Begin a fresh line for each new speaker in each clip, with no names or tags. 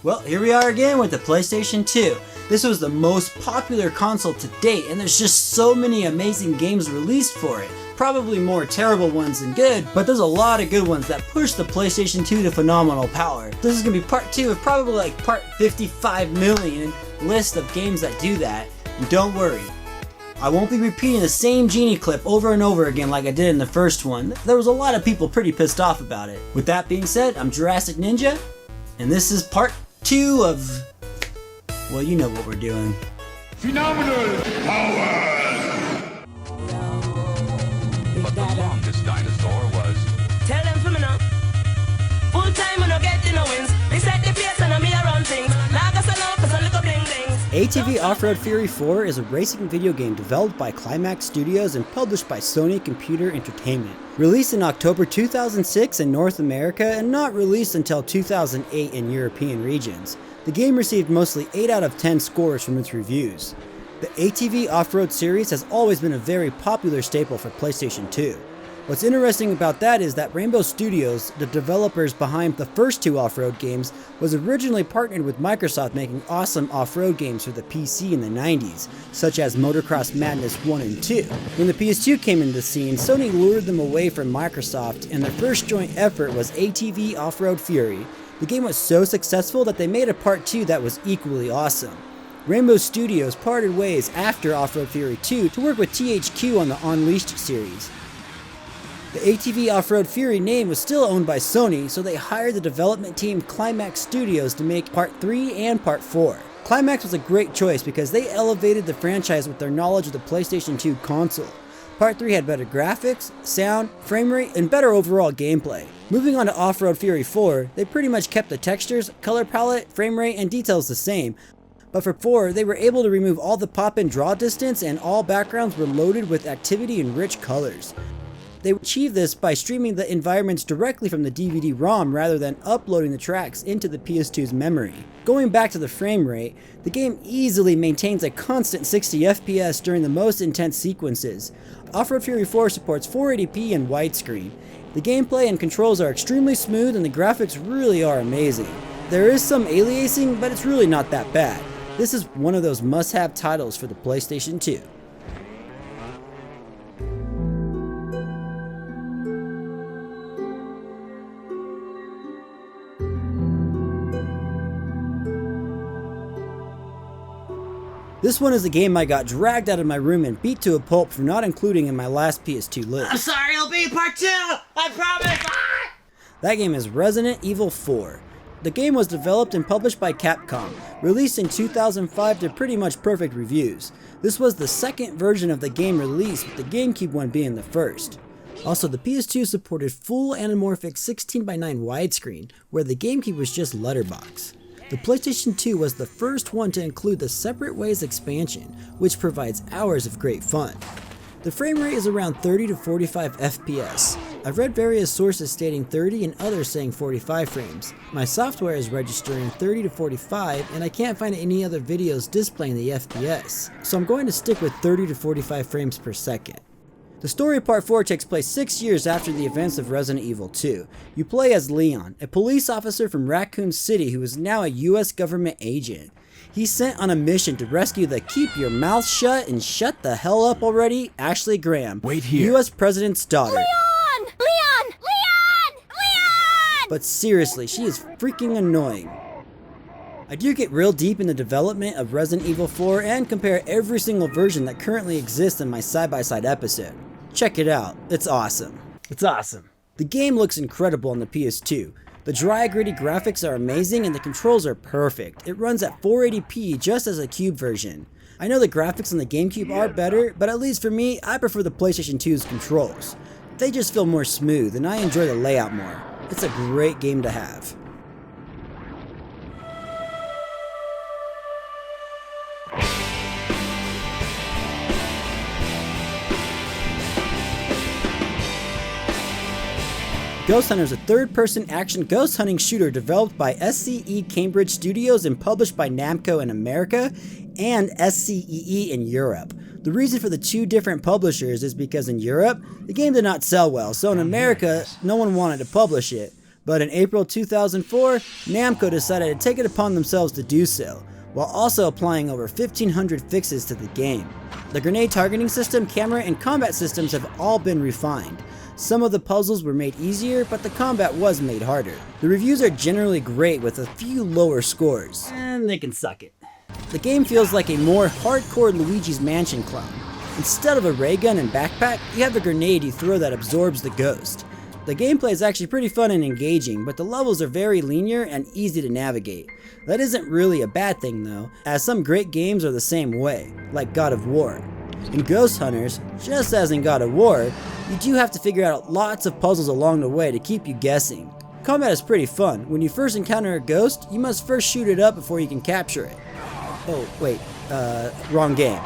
Well, here we are again with the PlayStation 2. This was the most popular console to date, and there's just so many amazing games released for it. Probably more terrible ones than good, but there's a lot of good ones that push the PlayStation 2 to phenomenal power. This is going to be part 2 of probably like part 55 million list of games that do that. And don't worry, I won't be repeating the same Genie clip over and over again like I did in the first one. There was a lot of people pretty pissed off about it. With that being said, I'm Jurassic Ninja, and this is part 2 of... well, you know what we're doing.
Phenomenal power! But the longest dinosaur was...
Tell them for me now. Full time when I get in the wins. They set the pace and I'm here on things. Now I got some love for some little bling blings.
ATV Offroad Fury 4 is a racing video game developed by Climax Studios and published by Sony Computer Entertainment. Released in October 2006 in North America and not released until 2008 in European regions. The game received mostly 8 out of 10 scores from its reviews. The ATV Offroad series has always been a very popular staple for PlayStation 2. What's interesting about that is that Rainbow Studios, the developers behind the first 2 off-road games, was originally partnered with Microsoft making awesome off-road games for the PC in the 90s, such as Motocross Madness 1 and 2. When the PS2 came into the scene, Sony lured them away from Microsoft, and their first joint effort was ATV Offroad Fury. The game was so successful that they made a part 2 that was equally awesome. Rainbow Studios parted ways after Offroad Fury 2 to work with THQ on the Unleashed series. The ATV Offroad Fury name was still owned by Sony, so they hired the development team Climax Studios to make Part 3 and Part 4. Climax was a great choice because they elevated the franchise with their knowledge of the PlayStation 2 console. Part 3 had better graphics, sound, frame rate, and better overall gameplay. Moving on to Offroad Fury 4, they pretty much kept the textures, color palette, frame rate, and details the same. But for 4, they were able to remove all the pop and draw distance, and all backgrounds were loaded with activity and rich colors. They achieved this by streaming the environments directly from the DVD-ROM rather than uploading the tracks into the PS2's memory. Going back to the frame rate, the game easily maintains a constant 60 FPS during the most intense sequences. Offroad Fury 4 supports 480p and widescreen. The gameplay and controls are extremely smooth and the graphics really are amazing. There is some aliasing, but it's really not that bad. This is one of those must-have titles for the PlayStation 2. This one is a game I got dragged out of my room and beat to a pulp for not including in my last PS2 list.
I'm sorry, it'll be part 2. I promise.
That game is Resident Evil 4. The game was developed and published by Capcom, released in 2005 to pretty much perfect reviews. This was the second version of the game released, with the GameCube one being the first. Also, the PS2 supported full anamorphic 16:9 widescreen, where the GameCube was just letterbox. The PlayStation 2 was the first one to include the Separate Ways expansion, which provides hours of great fun. The frame rate is around 30 to 45 FPS. I've read various sources stating 30 and others saying 45 frames. My software is registering 30 to 45 and I can't find any other videos displaying the FPS, so I'm going to stick with 30 to 45 frames per second. The story of Part 4 takes place 6 years after the events of Resident Evil 2. You play as Leon, a police officer from Raccoon City who is now a US government agent. He's sent on a mission to rescue the keep your mouth shut and shut the hell up already Ashley Graham,
Wait here.
US President's daughter.
Leon! Leon! Leon! Leon!
But seriously, she is freaking annoying. I do get real deep in the development of Resident Evil 4 and compare every single version that currently exists in my side-by-side episode. Check it out, it's awesome. It's awesome. The game looks incredible on the PS2. The dry, gritty graphics are amazing and the controls are perfect. It runs at 480p just as a Cube version. I know the graphics on the GameCube are better, but at least for me, I prefer the PlayStation 2's controls. They just feel more smooth and I enjoy the layout more. It's a great game to have. Ghost Hunter is a third-person action ghost hunting shooter developed by SCE Cambridge Studios and published by Namco in America and SCEE in Europe. The reason for the 2 different publishers is because in Europe, the game did not sell well, so in America, no one wanted to publish it. But in April 2004, Namco decided to take it upon themselves to do so, while also applying over 1,500 fixes to the game. The grenade targeting system, camera, and combat systems have all been refined. Some of the puzzles were made easier, but the combat was made harder. The reviews are generally great with a few lower scores, and they can suck it. The game feels like a more hardcore Luigi's Mansion clone. Instead of a ray gun and backpack, you have a grenade you throw that absorbs the ghost. The gameplay is actually pretty fun and engaging, but the levels are very linear and easy to navigate. That isn't really a bad thing though, as some great games are the same way, like God of War. In Ghost Hunters, just as in God of War, you do have to figure out lots of puzzles along the way to keep you guessing. Combat is pretty fun. When you first encounter a ghost, you must first shoot it up before you can capture it. Oh, wait, wrong game.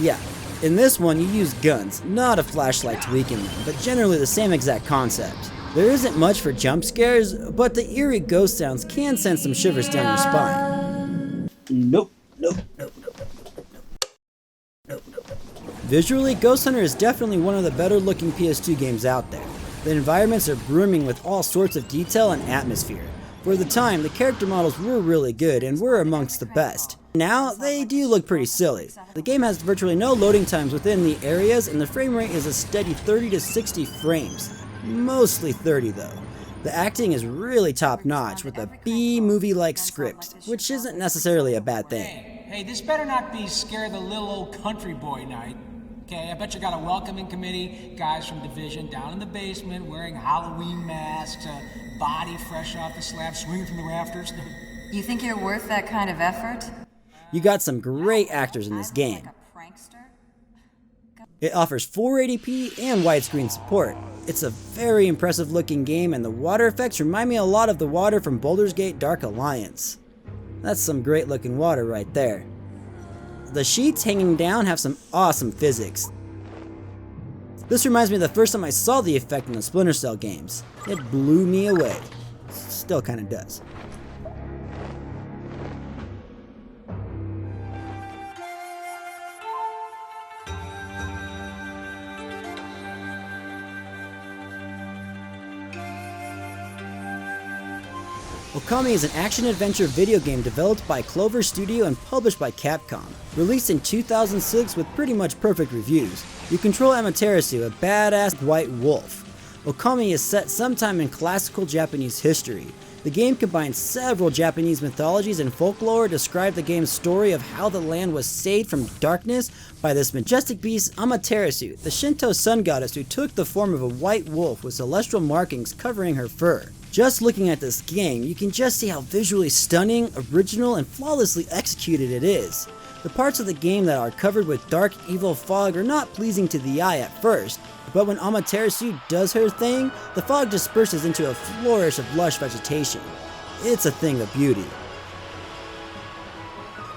Yeah, in this one you use guns, not a flashlight to weaken them, but generally the same exact concept. There isn't much for jump scares, but the eerie ghost sounds can send some shivers down your spine. Nope. Visually, Ghost Hunter is definitely one of the better looking PS2 games out there. The environments are brimming with all sorts of detail and atmosphere. For the time, the character models were really good and were amongst the best. Now, they do look pretty silly. The game has virtually no loading times within the areas, and the frame rate is a steady 30 to 60 frames. Mostly 30 though. The acting is really top notch with a B-movie-like script, which isn't necessarily a bad thing.
Hey, this better not be scare the little old country boy night. Okay, I bet you got a welcoming committee, guys from Division down in the basement wearing Halloween masks, a body fresh off the slab swinging from the rafters.
You think you're worth that kind of effort?
You got some great actors in this game. It offers 480p and widescreen support. It's a very impressive looking game, and the water effects remind me a lot of the water from Baldur's Gate Dark Alliance. That's some great looking water right there. The sheets hanging down have some awesome physics. This reminds me of the first time I saw the effect in the Splinter Cell games. It blew me away. Still kinda does. Mikami is an action-adventure video game developed by Clover Studio and published by Capcom. Released in 2006 with pretty much perfect reviews. You control Amaterasu, a badass white wolf. Mikami is set sometime in classical Japanese history. The game combines several Japanese mythologies and folklore to describe the game's story of how the land was saved from darkness by this majestic beast Amaterasu, the Shinto sun goddess who took the form of a white wolf with celestial markings covering her fur. Just looking at this game, you can just see how visually stunning, original, and flawlessly executed it is. The parts of the game that are covered with dark, evil fog are not pleasing to the eye at first, but when Amaterasu does her thing, the fog disperses into a flourish of lush vegetation. It's a thing of beauty.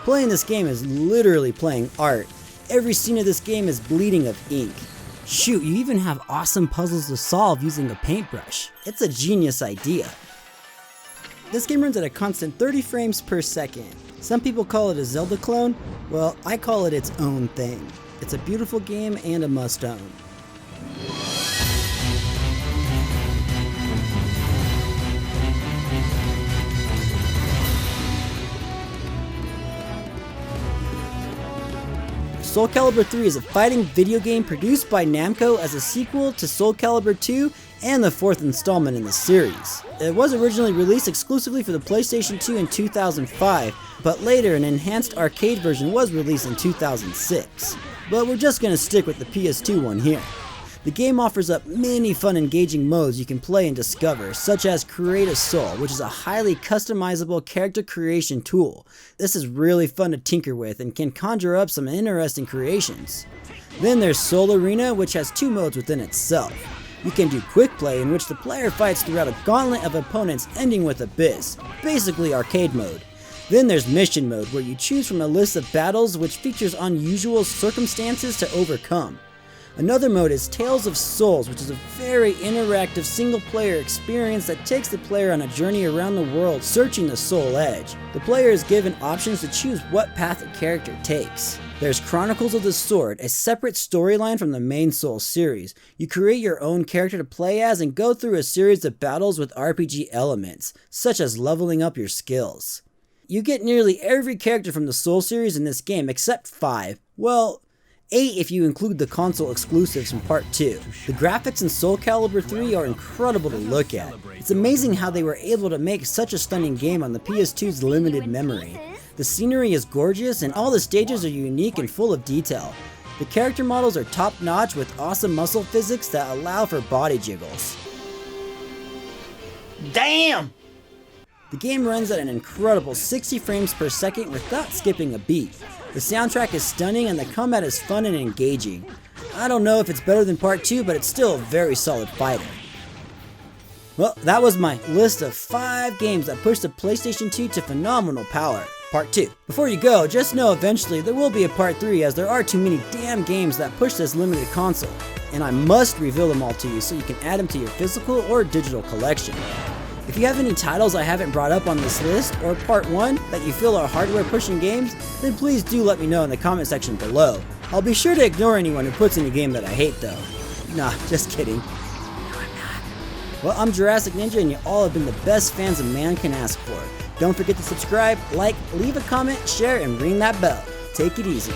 Playing this game is literally playing art. Every scene of this game is bleeding of ink. Shoot, you even have awesome puzzles to solve using a paintbrush. It's a genius idea. This game runs at a constant 30 frames per second. Some people call it a Zelda clone. Well, I call it its own thing. It's a beautiful game and a must-own. Soul Calibur 3 is a fighting video game produced by Namco as a sequel to Soul Calibur 2 and the fourth installment in the series. It was originally released exclusively for the PlayStation 2 in 2005, but later an enhanced arcade version was released in 2006. But we're just gonna stick with the PS2 one here. The game offers up many fun engaging modes you can play and discover, such as Create a Soul, which is a highly customizable character creation tool. This is really fun to tinker with and can conjure up some interesting creations. Then there's Soul Arena, which has two modes within itself. You can do quick play, in which the player fights throughout a gauntlet of opponents ending with Abyss, basically arcade mode. Then there's Mission mode, where you choose from a list of battles which features unusual circumstances to overcome. Another mode is Tales of Souls, which is a very interactive single-player experience that takes the player on a journey around the world searching the soul edge. The player is given options to choose what path a character takes. There's Chronicles of the Sword, a separate storyline from the main Souls series. You create your own character to play as and go through a series of battles with RPG elements, such as leveling up your skills. You get nearly every character from the Souls series in this game except 5. Well, 8 if you include the console exclusives from Part 2. The graphics in Soul Calibur 3 are incredible to look at. It's amazing how they were able to make such a stunning game on the PS2's limited memory. The scenery is gorgeous and all the stages are unique and full of detail. The character models are top notch with awesome muscle physics that allow for body jiggles. Damn! The game runs at an incredible 60 frames per second without skipping a beat. The soundtrack is stunning and the combat is fun and engaging. I don't know if it's better than Part 2, but it's still a very solid fighter. Well, that was my list of 5 games that pushed the PlayStation 2 to phenomenal power. Part 2. Before you go, just know eventually there will be a Part 3 as there are too many damn games that push this limited console. And I must reveal them all to you so you can add them to your physical or digital collection. If you have any titles I haven't brought up on this list, or Part 1 that you feel are hardware pushing games, then please do let me know in the comment section below. I'll be sure to ignore anyone who puts in a game that I hate though. Nah, just kidding. Well, I'm Jurassic Ninja and you all have been the best fans a man can ask for. Don't forget to subscribe, like, leave a comment, share, and ring that bell. Take it easy.